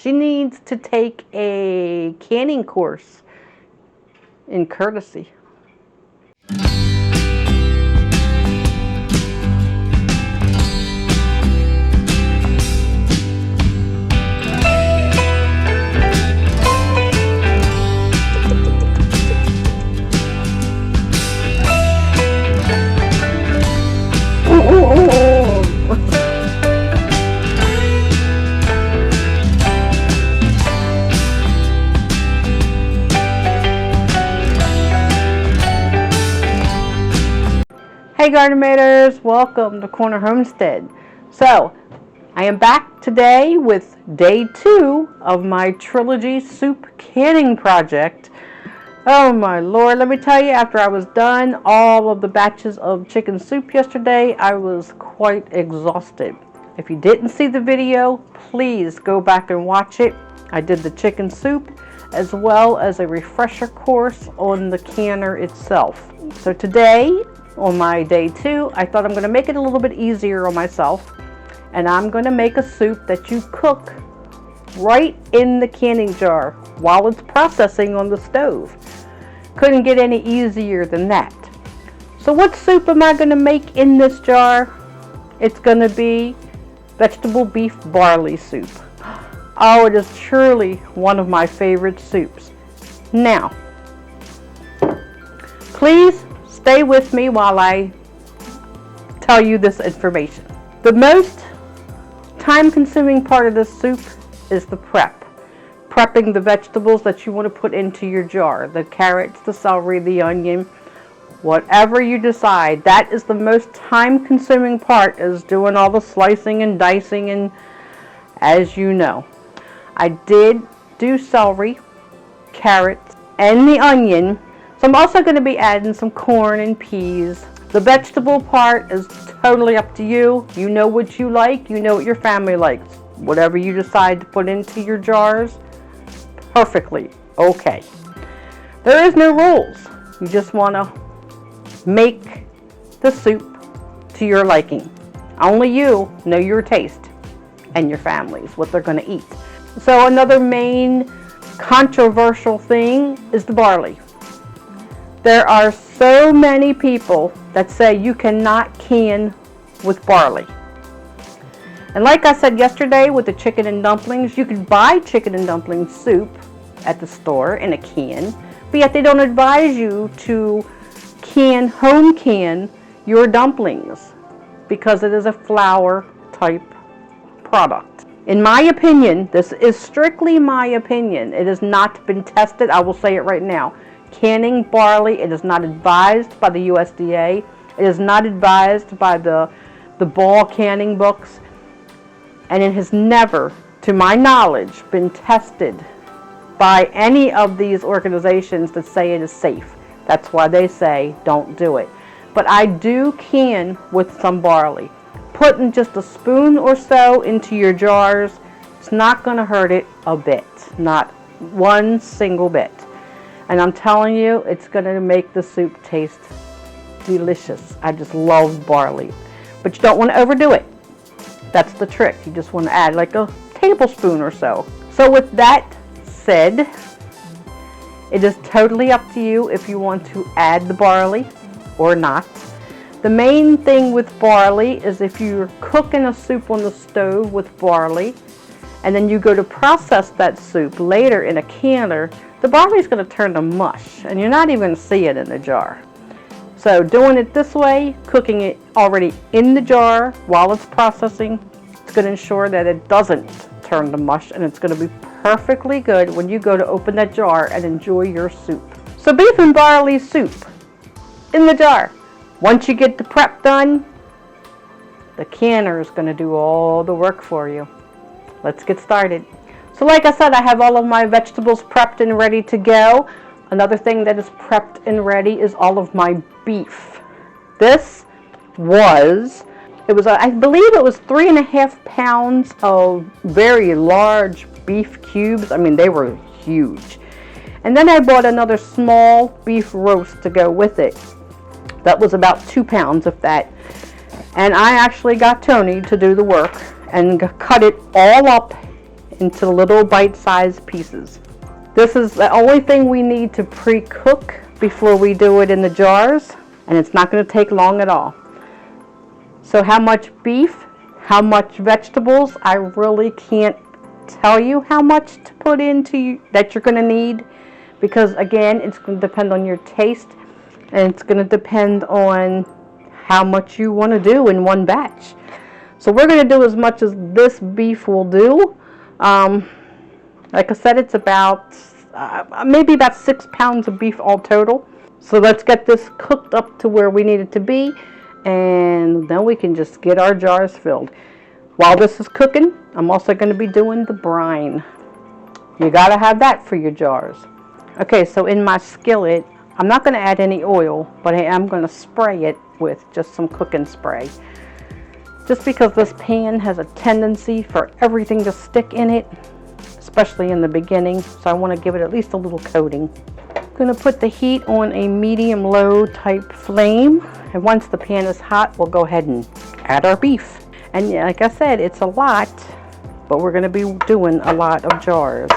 She needs to take a canning course in courtesy. Hey Garden Maters, welcome to Corner Homestead. So, I am back today with day 2 of my Trilogy soup canning project. Oh my lord, let me tell you, after I was done all of the batches of chicken soup yesterday, I was quite exhausted. If you didn't see the video, please go back and watch it. I did the chicken soup as well as a refresher course on the canner itself. So today, on my day 2, I thought I'm going to make it a little bit easier on myself, and I'm going to make a soup that you cook right in the canning jar while it's processing on the stove. Couldn't get any easier than that. So what soup am I going to make in this jar? It's going to be vegetable beef barley soup. Oh, it is truly one of my favorite soups. Now, please stay with me while I tell you this information. The most time-consuming part of this soup is the prep. Prepping the vegetables that you want to put into your jar. The carrots, the celery, the onion, whatever you decide. That is the most time-consuming part, is doing all the slicing and dicing, and as you know. I did do celery, carrots, and the onion. So I'm also going to be adding some corn and peas. The vegetable part is totally up to you. You know what you like. You know what your family likes. Whatever you decide to put into your jars, perfectly okay. There is no rules. You just want to make the soup to your liking. Only you know your taste and your family's, what they're going to eat. So another main controversial thing is the barley. There are so many people that say you cannot can with barley. And like I said yesterday with the chicken and dumplings, you can buy chicken and dumpling soup at the store in a can, but yet they don't advise you to home can your dumplings because it is a flour type product. In my opinion, this is strictly my opinion. It has not been tested. I will say it right now. Canning barley, it is not advised by the USDA. It is not advised by the ball canning books. And it has never, to my knowledge, been tested by any of these organizations that say it is safe. That's why they say don't do it. But I do can with some barley. Putting just a spoon or so into your jars, it's not going to hurt it a bit. Not one single bit. And I'm telling you, it's going to make the soup taste delicious. I just love barley. But you don't want to overdo it. That's the trick. You just want to add like a tablespoon or so. So with that said, it is totally up to you if you want to add the barley or not. The main thing with barley is if you're cooking a soup on the stove with barley, and then you go to process that soup later in a canner, the barley is going to turn to mush, and you're not even going to see it in the jar. So doing it this way, cooking it already in the jar while it's processing, it's going to ensure that it doesn't turn to mush, and it's going to be perfectly good when you go to open that jar and enjoy your soup. So beef and barley soup in the jar. Once you get the prep done, the canner is going to do all the work for you. Let's get started. So like I said, I have all of my vegetables prepped and ready to go. Another thing that is prepped and ready is all of my beef. This was, I believe it was 3.5 pounds of very large beef cubes. I mean, they were huge. And then I bought another small beef roast to go with it. That was about 2 pounds of that. And I actually got Tony to do the work and cut it all up into little bite-sized pieces. This is the only thing we need to pre-cook before we do it in the jars, and it's not going to take long at all. So how much beef, how much vegetables, I really can't tell you how much to put into that you're going to need, because again, it's going to depend on your taste, and it's going to depend on how much you want to do in one batch. So we're going to do as much as this beef will do. Like I said, it's about maybe about 6 pounds of beef all total. So let's get this cooked up to where we need it to be, and then we can just get our jars filled. While this is cooking, I'm also going to be doing the brine. You got to have that for your jars. Okay, so in my skillet, I'm not going to add any oil, but I am going to spray it with just some cooking spray. Just because this pan has a tendency for everything to stick in it, especially in the beginning, so I want to give it at least a little coating. I'm going to put the heat on a medium-low type flame, and once the pan is hot, we'll go ahead and add our beef. And like I said, it's a lot, but we're going to be doing a lot of jars.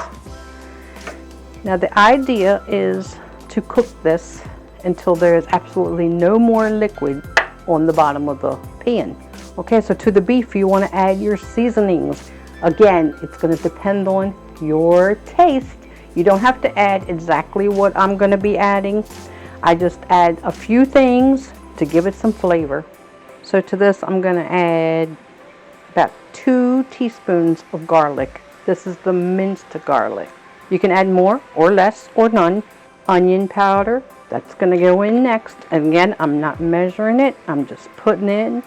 Now the idea is to cook this until there is absolutely no more liquid on the bottom of the pan. Okay, so to the beef you want to add your seasonings. Again, it's going to depend on your taste. You don't have to add exactly what I'm going to be adding. I just add a few things to give it some flavor. So to this I'm going to add about 2 teaspoons of garlic. This is the minced garlic. You can add more or less or none. Onion powder, that's going to go in next. And again, I'm not measuring it. I'm just putting in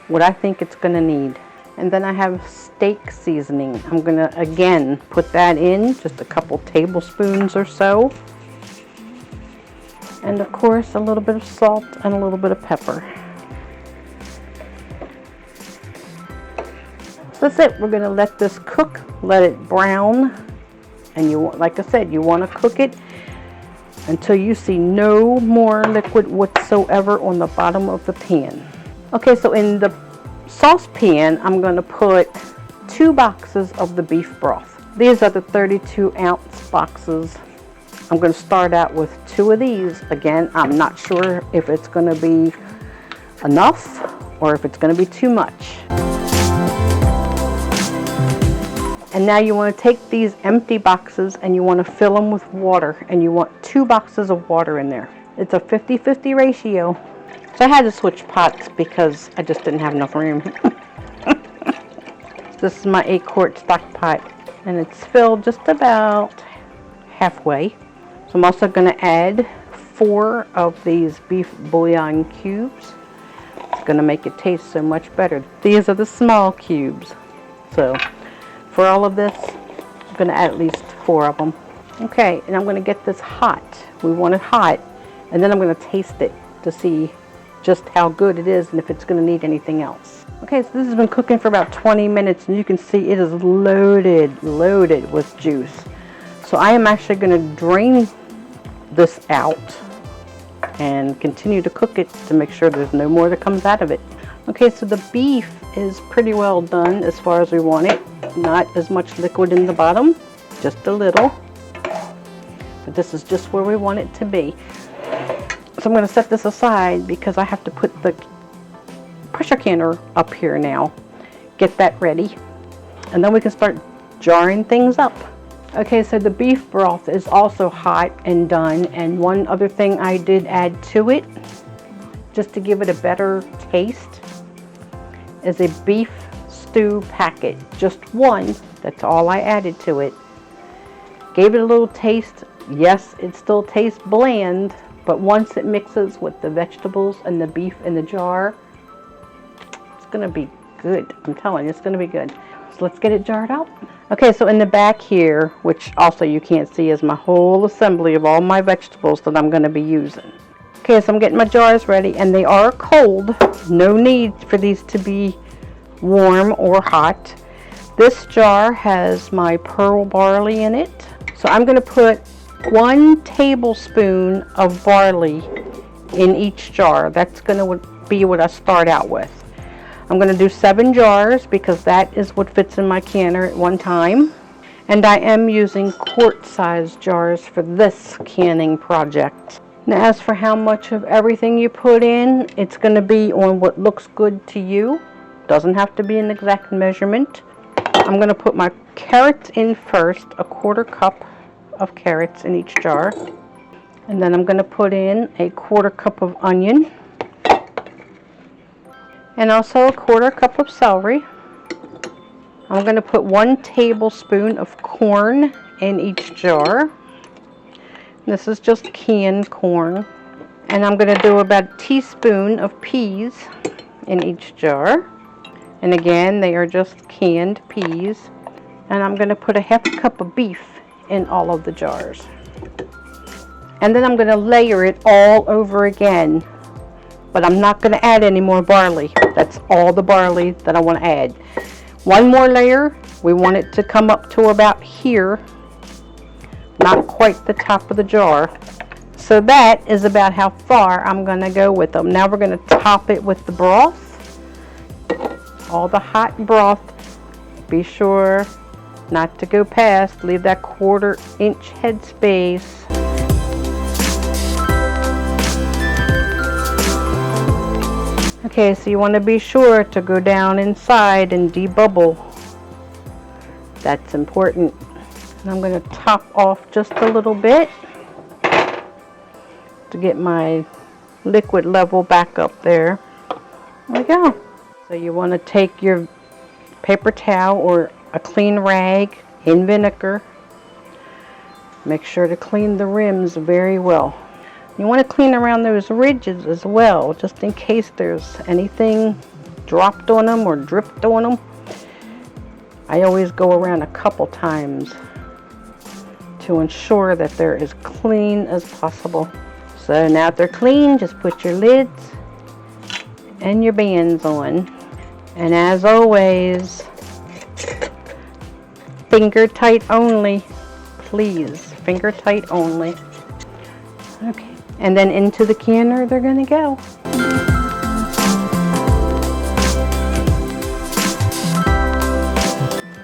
what I think it's going to need. And then I have steak seasoning. I'm going to again put that in, just a couple tablespoons or so. And of course a little bit of salt and a little bit of pepper. So that's it. We're going to let this cook, let it brown. And you, like I said, you want to cook it until you see no more liquid whatsoever on the bottom of the pan. Okay, so in the saucepan, I'm going to put 2 boxes of the beef broth. These are the 32-ounce boxes. I'm going to start out with 2 of these. Again, I'm not sure if it's going to be enough or if it's going to be too much. And now you want to take these empty boxes and you want to fill them with water, and you want 2 boxes of water in there. It's a 50-50 ratio. So I had to switch pots because I just didn't have enough room. This is my 8-quart stock pot, and it's filled just about halfway. So I'm also going to add 4 of these beef bouillon cubes. It's going to make it taste so much better. These are the small cubes. So for all of this, I'm going to add at least 4 of them. Okay, and I'm going to get this hot. We want it hot, and then I'm going to taste it to see just how good it is and if it's going to need anything else. Okay, so this has been cooking for about 20 minutes, and you can see it is loaded with juice. So I am actually going to drain this out and continue to cook it to make sure there's no more that comes out of it. Okay, so the beef is pretty well done as far as we want it. Not as much liquid in the bottom, just a little. But this is just where we want it to be. So I'm going to set this aside because I have to put the pressure canner up here now. Get that ready. And then we can start jarring things up. Okay, so the beef broth is also hot and done. And one other thing I did add to it, just to give it a better taste, is a beef stew packet. Just one. That's all I added to it. Gave it a little taste. Yes, it still tastes bland, but once it mixes with the vegetables and the beef in the jar, it's going to be good. I'm telling you, it's going to be good. So let's get it jarred up. Okay, so in the back here, which also you can't see, is my whole assembly of all my vegetables that I'm going to be using. Okay, so I'm getting my jars ready, and they are cold. No need for these to be warm or hot. This jar has my pearl barley in it. So I'm going to put 1 tablespoon of barley in each jar. That's going to be what I start out with. I'm going to do 7 jars because that is what fits in my canner at one time. And I am using quart-sized jars for this canning project. Now, as for how much of everything you put in, it's going to be on what looks good to you. Doesn't have to be an exact measurement. I'm going to put my carrots in first, a 1/4 cup of carrots in each jar. And then I'm going to put in a 1/4 cup of onion. And also a 1/4 cup of celery. I'm going to put 1 tablespoon of corn in each jar. This is just canned corn. And I'm going to do about a teaspoon of peas in each jar. And again, they are just canned peas. And I'm going to put a 1/2 cup of beef in all of the jars. And then I'm going to layer it all over again. But I'm not going to add any more barley. That's all the barley that I want to add. 1 more layer. We want it to come up to about here. Not quite the top of the jar. So that is about how far I'm going to go with them. Now we're going to top it with the broth. All the hot broth. Be sure not to go past. Leave that 1/4 inch head space. Okay, so you want to be sure to go down inside and debubble. That's important. And I'm going to top off just a little bit to get my liquid level back up there. There we go. So you want to take your paper towel or a clean rag in vinegar. Make sure to clean the rims very well. You want to clean around those ridges as well, just in case there's anything dropped on them or dripped on them. I always go around a couple times to ensure that they're as clean as possible. So now that they're clean, just put your lids and your bands on. And as always, finger tight only, please, finger tight only. Okay. And then into the canner they're going to go.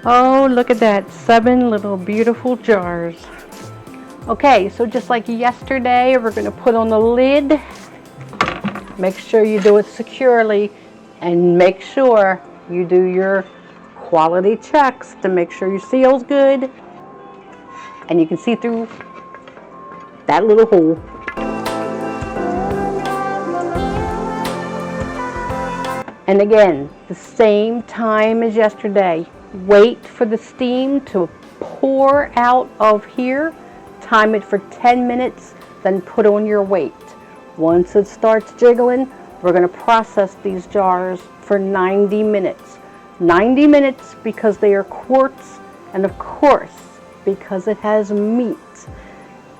Oh, look at that. 7 little beautiful jars. Okay, so just like yesterday, we're going to put on the lid. Make sure you do it securely. And make sure you do your quality checks to make sure your seal's good. And you can see through that little hole. And again, the same time as yesterday. Wait for the steam to pour out of here. Time it for 10 minutes, then put on your weight. Once it starts jiggling, we're going to process these jars for 90 minutes. 90 minutes because they are quarts, and of course, because it has meat.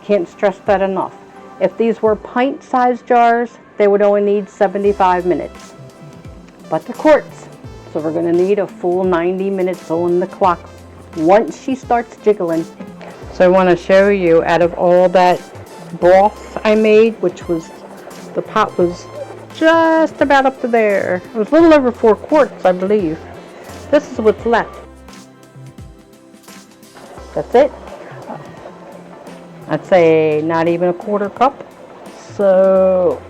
Can't stress that enough. If these were pint-sized jars, they would only need 75 minutes. But they're quarts, so we're going to need a full 90 minutes on the clock once she starts jiggling. So I want to show you, out of all that broth I made, which was, the pot was just about up to there. It was a little over 4 quarts, I believe. This is what's left. That's it. I'd say not even a 1/4 cup. So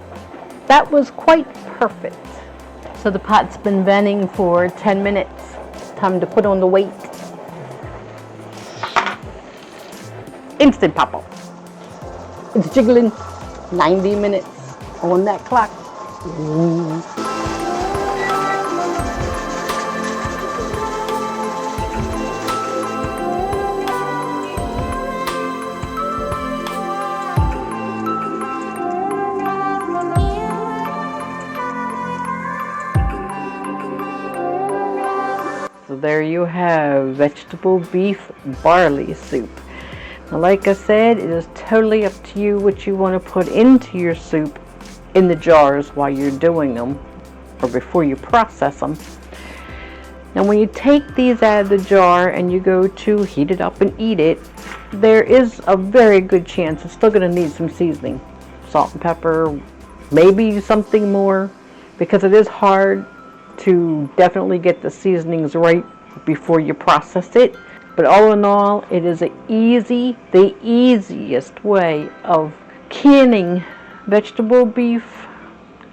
that was quite perfect. So the pot's been venting for 10 minutes. Time to put on the weight. Instant pop-up. It's jiggling. 90 minutes on that clock. Ooh. So there you have vegetable beef barley soup. Now, like I said, it is totally up to you what you want to put into your soup in the jars while you're doing them or before you process them. Now when you take these out of the jar and you go to heat it up and eat it, there is a very good chance it's still going to need some seasoning. Salt and pepper, maybe something more, because it is hard to definitely get the seasonings right before you process it. But all in all, it is the easiest way of canning vegetable beef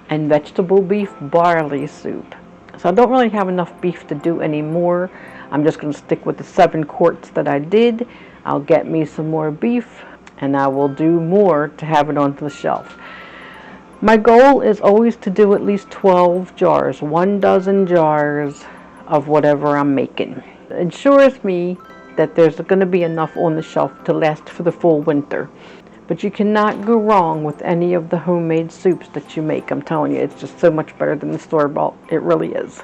and vegetable beef barley soup. So I don't really have enough beef to do anymore. I'm just going to stick with the 7 quarts that I did. I'll get me some more beef and I will do more to have it onto the shelf. My goal is always to do at least 12 jars, 1 dozen jars of whatever I'm making. It ensures me that there's going to be enough on the shelf to last for the full winter. But you cannot go wrong with any of the homemade soups that you make. I'm telling you, it's just so much better than the store-bought. It really is.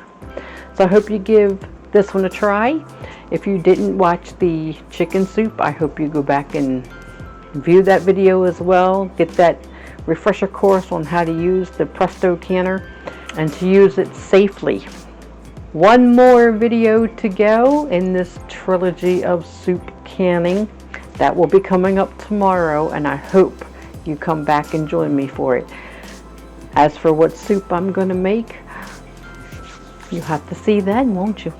So I hope you give this one a try. If you didn't watch the chicken soup, I hope you go back and view that video as well. Get that refresher course on how to use the Presto canner and to use it safely. One more video to go in this trilogy of soup canning. That will be coming up tomorrow, and I hope you come back and join me for it. As for what soup I'm going to make, you'll have to see then, won't you?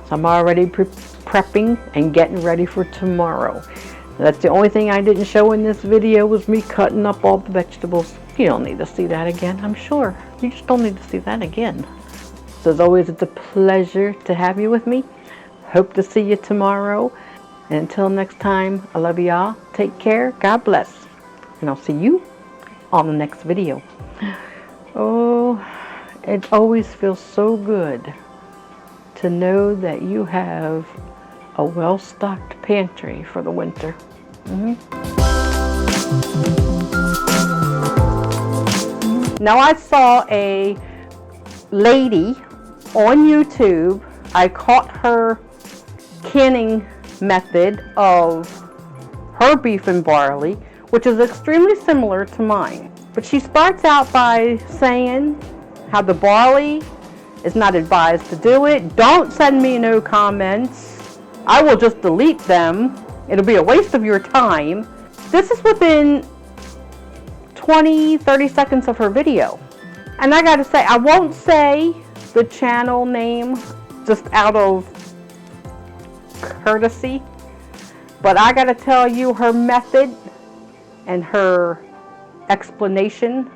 So I'm already prepping and getting ready for tomorrow. That's the only thing I didn't show in this video was me cutting up all the vegetables. You don't need to see that again, I'm sure. You just don't need to see that again. So as always, it's a pleasure to have you with me. Hope to see you tomorrow. And until next time, I love y'all. Take care. God bless. And I'll see you on the next video. Oh, it always feels so good to know that you have a well-stocked pantry for the winter. Now I saw a lady on YouTube. I caught her canning method of her beef and barley, which is extremely similar to mine. But she starts out by saying how the barley is not advised to do it. Don't send me no comments. I will just delete them. It'll be a waste of your time. This is within 20-30 seconds of her video. And I gotta say, I won't say the channel name just out of courtesy, but I gotta tell you, her method and her explanation,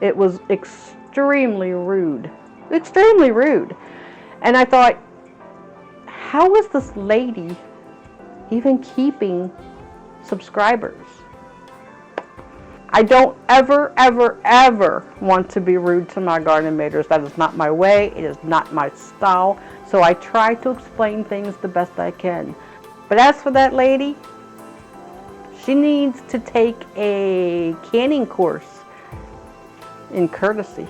it was extremely rude. Extremely rude. And I thought, how is this lady even keeping subscribers? I don't ever want to be rude to my garden maters. That is not my way. It is not my style. So I try to explain things the best I can. But as for that lady, she needs to take a canning course in courtesy.